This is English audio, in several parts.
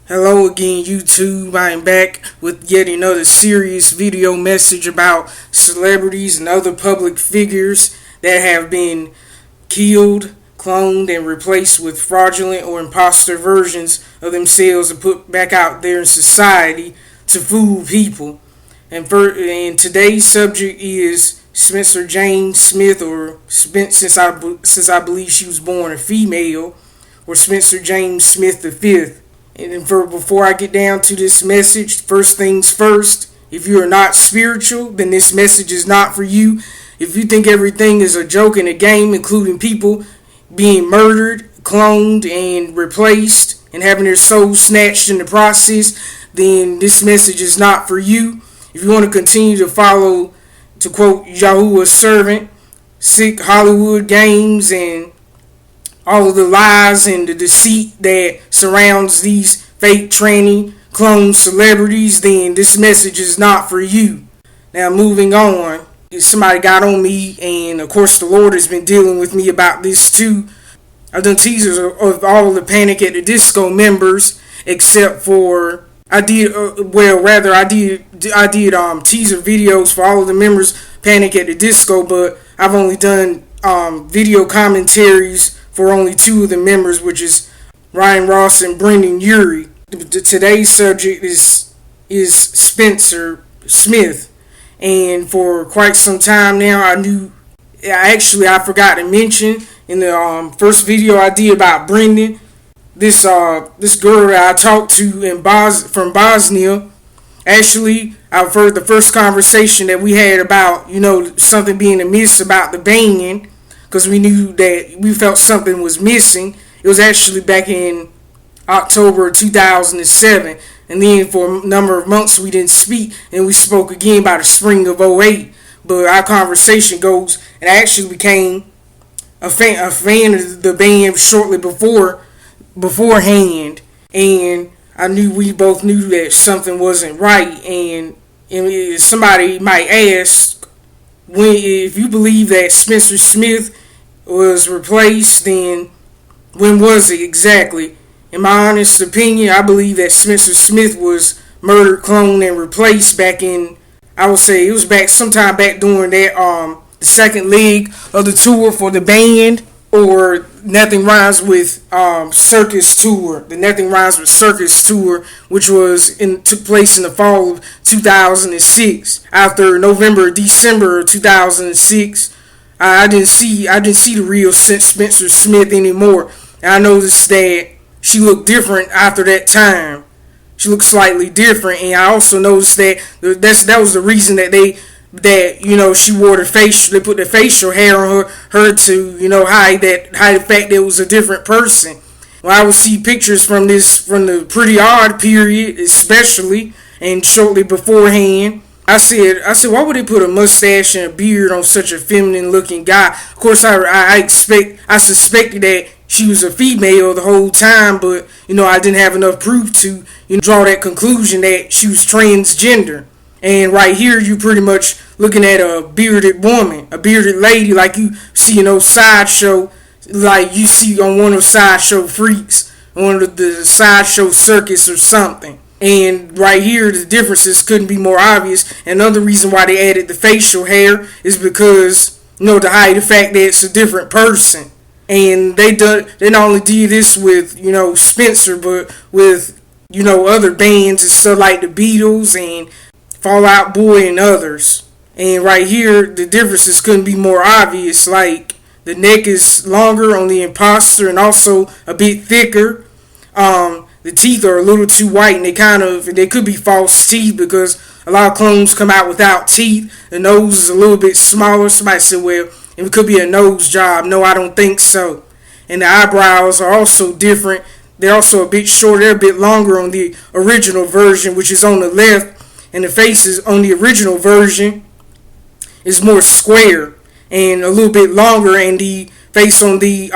Hello again, YouTube. I am back with yet another serious video message about celebrities and other public figures that have been killed, cloned, and replaced with fraudulent or imposter versions of themselves and put back out there in society to fool people. And today's subject is Spencer Jane Smith, or since I believe she was born a female, or Spencer James Smith V. And before I get down to this message, first things first, if you are not spiritual, then this message is not for you. If you think everything is a joke and a game, including people being murdered, cloned, and replaced, and having their souls snatched in the process, then this message is not for you. If you want to continue to follow, to quote Yahuwah's servant, sick Hollywood games and all of the lies and the deceit that surrounds these fake tranny clone celebrities, then this message is not for you. Now, moving on, somebody got on me, and of course the Lord has been dealing with me about this too. I've done teasers of all the Panic at the Disco members, except for I did teaser videos for all of the members Panic at the Disco, but I've only done video commentaries for only two of the members, which is Ryan Ross and Brendan Urie. Today's subject is Spencer Smith, and for quite some time now, I forgot to mention in the first video I did about Brendan, this girl that I talked to from Bosnia. Actually, I've heard the first conversation that we had about something being amiss about the banging, because we felt something was missing. It was actually back in October 2007, and then for a number of months we didn't speak, and we spoke again by the spring of '08. But our conversation goes, and I actually became a fan of the band shortly beforehand, and we both knew that something wasn't right. And somebody might ask, if you believe that Spencer Smith was replaced, then when was it exactly? In my honest opinion, I believe that Spencer Smith was murdered, cloned, and replaced back in, I would say it was sometime back during that the second leg of the tour for the band, or Nothing Rhymes with Circus tour. The Nothing Rhymes with Circus tour, which took place in the fall of 2006. After December of 2006, I didn't see the real Spencer Smith anymore. And I noticed that she looked different after that time. She looked slightly different, and I also noticed that was the reason that she wore the facial. They put the facial hair on her to hide the fact that it was a different person. When I would see pictures from the Pretty Odd period, especially, and shortly beforehand, I said, why would they put a mustache and a beard on such a feminine looking guy? Of course, I suspected that she was a female the whole time, but I didn't have enough proof to draw that conclusion that she was transgender. And right here, you're pretty much looking at a bearded woman, a bearded lady, like you see in those sideshow, like you see on one of Sideshow Freaks, on the Sideshow Circus or something. And right here, the differences couldn't be more obvious. Another reason why they added the facial hair is because, to hide the fact that it's a different person. And they not only did this with, Spencer, but with, other bands and stuff like the Beatles and Fall Out Boy and others. And right here, the differences couldn't be more obvious. Like, the neck is longer on the imposter and also a bit thicker. The teeth are a little too white, and they could be false teeth, because a lot of clones come out without teeth. The nose is a little bit smaller. Somebody said, well, it could be a nose job. No, I don't think so. And the eyebrows are also different. They're also a bit shorter. They're a bit longer on the original version, which is on the left. And the faces on the original version is more square and a little bit longer, and the face on the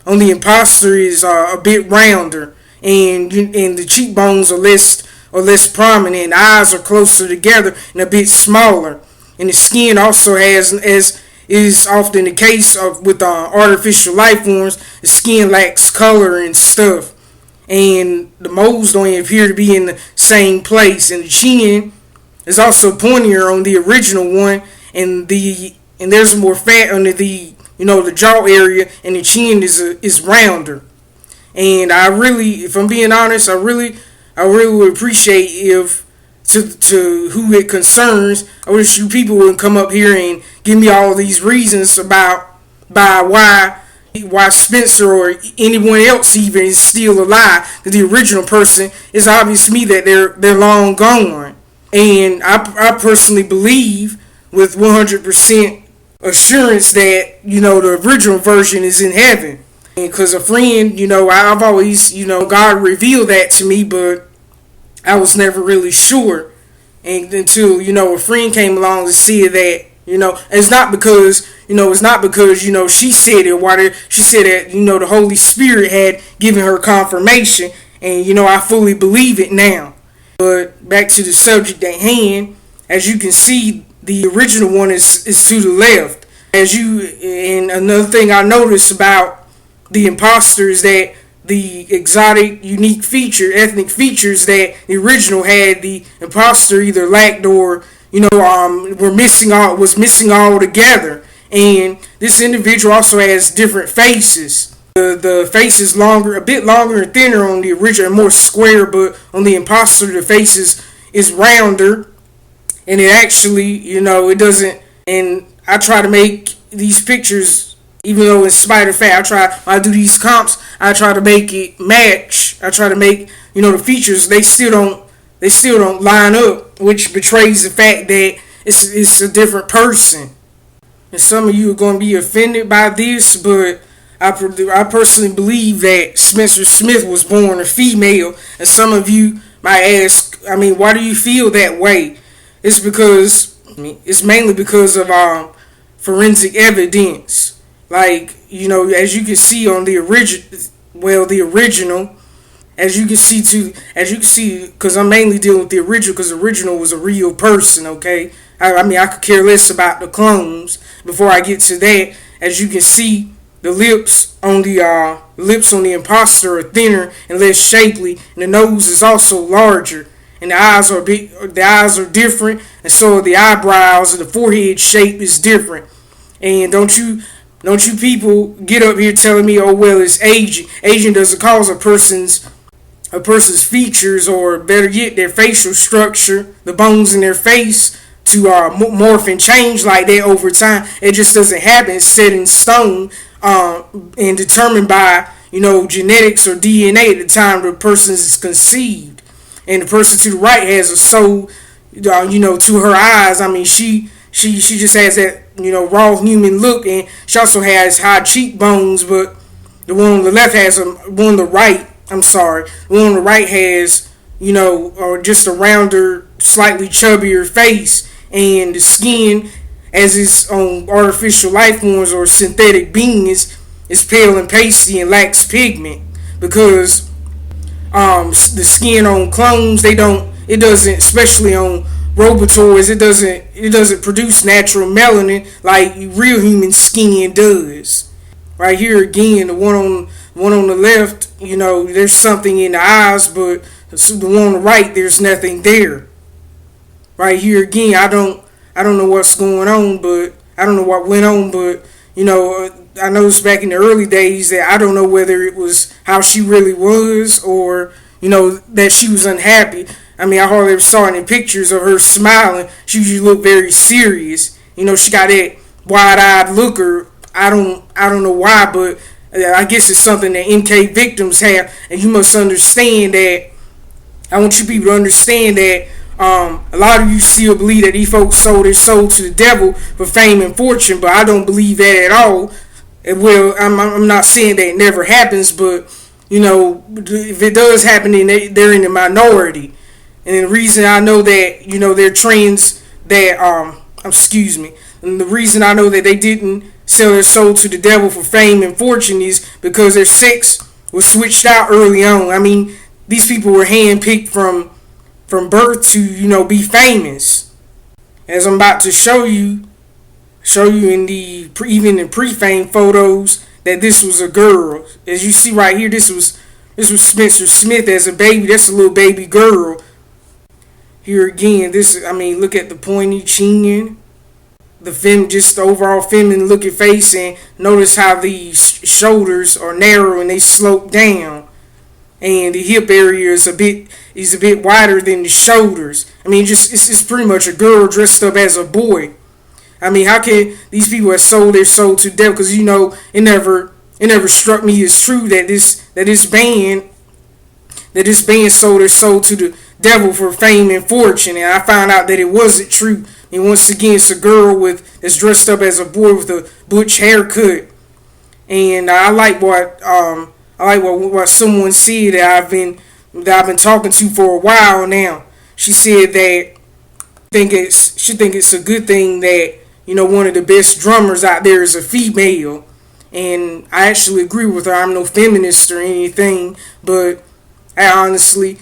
imposter is a bit rounder, and the cheekbones are less prominent, and the eyes are closer together and a bit smaller. And the skin also has, as is often the case with artificial life forms, the skin lacks color and stuff. and the moles don't appear to be in the same place, and the chin is also pointier on the original one, and there's more fat under the the jaw area, and the chin is rounder. And I really, if I'm being honest, I really would appreciate if to who it concerns, I wish you people would come up here and give me all these reasons about why Spencer or anyone else even is still alive. The original person, is obvious to me that they're long gone. And I personally believe with 100% assurance that the original version is in heaven. And because a friend, I've always God revealed that to me, but I was never really sure, and until a friend came along and said that it's not because she said it. Why she said that the Holy Spirit had given her confirmation, and I fully believe it now. But back to the subject at hand, as you can see, the original one is to the left. And another thing I noticed about the imposter is that the exotic, unique ethnic features that the original had, the imposter either lacked or was missing altogether. And this individual also has different faces. The face is a bit longer and thinner on the original, more square, but on the imposter the face is rounder, and it actually it doesn't. And I try to make these pictures, even though in spite of the fact when I do these comps, I try to make it match. I try to make the features, they still don't line up, which betrays the fact that it's a different person. And some of you are going to be offended by this, but I personally believe that Spencer Smith was born a female. And some of you might ask, why do you feel that way? It's mainly because of forensic evidence. Like, as you can see on the original, as you can see, because I'm mainly dealing with the original, because the original was a real person, okay? I could care less about the clones. Before I get to that, as you can see, the lips on the imposter are thinner and less shapely, and the nose is also larger, and the eyes are big. The eyes are different, and so are the eyebrows, and the forehead shape is different. And don't you people get up here telling me, oh well, it's aging. Aging doesn't cause a person's features, or better yet, their facial structure, the bones in their face, to morph and change like that over time. It just doesn't happen. It's set in stone, and determined by genetics or DNA at the time the person is conceived. And the person to the right has a soul, to her eyes. She just has that raw human look, and she also has high cheekbones. But the one on the left has one on the right. The one on the right has or just a rounder, slightly chubbier face, and the skin, as is on artificial life forms or synthetic beings, is pale and pasty and lacks pigment, because the skin on clones, it doesn't, especially on robotoids, it doesn't produce natural melanin like real human skin does. Right here again, the one on the left, there's something in the eyes, but the one on the right, there's nothing there. Right here again, I don't know what's going on, but I don't know what went on, but I noticed back in the early days that I don't know whether it was how she really was, or that she was unhappy. I hardly ever saw any pictures of her smiling. She usually looked very serious. She got that wide-eyed look, or I don't know why, but I guess it's something that MK victims have. And you must understand that. I want you people to understand that a lot of you still believe that these folks sold their soul to the devil for fame and fortune, but I don't believe that at all. Well, I'm not saying that it never happens, but if it does happen, then they're in the minority. And the reason I know that they're trends that and the reason I know that they didn't sell their soul to the devil for fame and fortune is because their sex was switched out early on. These people were handpicked from birth to be famous. As I'm about to show you in the pre-fame photos, that this was a girl. As you see right here, this was This was Spencer Smith as a baby. That's a little baby girl. Here again, look at the pointy chin, just the overall feminine looking face, and notice how the shoulders are narrow and they slope down, and the hip area is a bit wider than the shoulders. It's pretty much a girl dressed up as a boy. How can these people have sold their soul to the devil? Because it never struck me as true that this band sold their soul to the devil for fame and fortune, and I found out that it wasn't true. And once again, it's a girl that's dressed up as a boy with a butch haircut. And I like what someone said that I've been talking to for a while now. She said that she think it's a good thing that one of the best drummers out there is a female. And I actually agree with her. I'm no feminist or anything, but I honestly,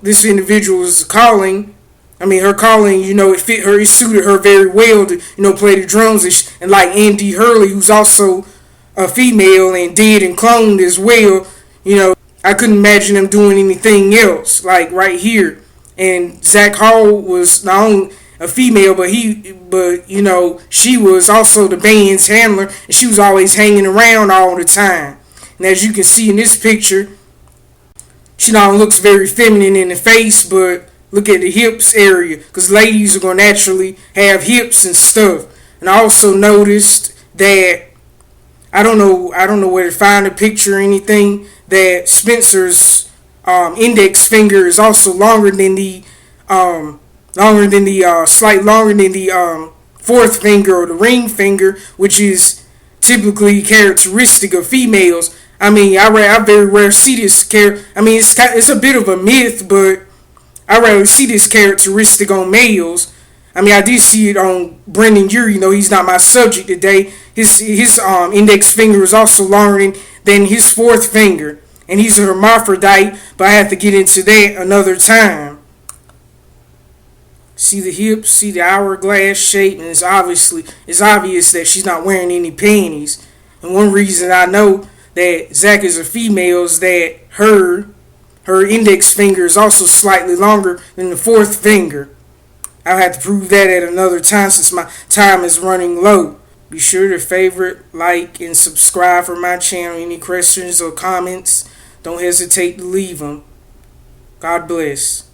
this individual's calling. Her calling, it fit her, it suited her very well to, play the drums. And like Andy Hurley, who's also a female and dead and cloned as well, I couldn't imagine them doing anything else, like right here. And Zach Hall was not only a female, but she was also the band's handler, and she was always hanging around all the time. And as you can see in this picture, she not only looks very feminine in the face, but look at the hips area, because ladies are going to naturally have hips and stuff. And I also noticed that, I don't know where to find a picture or anything, that Spencer's index finger is also longer than the fourth finger or the ring finger, which is typically characteristic of females. I very rarely see this it's a bit of a myth, but I rarely see this characteristic on males. I did see it on Brendan Urie. He's not my subject today. His index finger is also longer than his fourth finger, and he's a hermaphrodite. But I have to get into that another time. See the hips, see the hourglass shape, and it's obvious that she's not wearing any panties. And one reason I know that Zach is a female is that her index finger is also slightly longer than the fourth finger. I'll have to prove that at another time since my time is running low. Be sure to favorite, like, and subscribe for my channel. Any questions or comments, don't hesitate to leave them. God bless.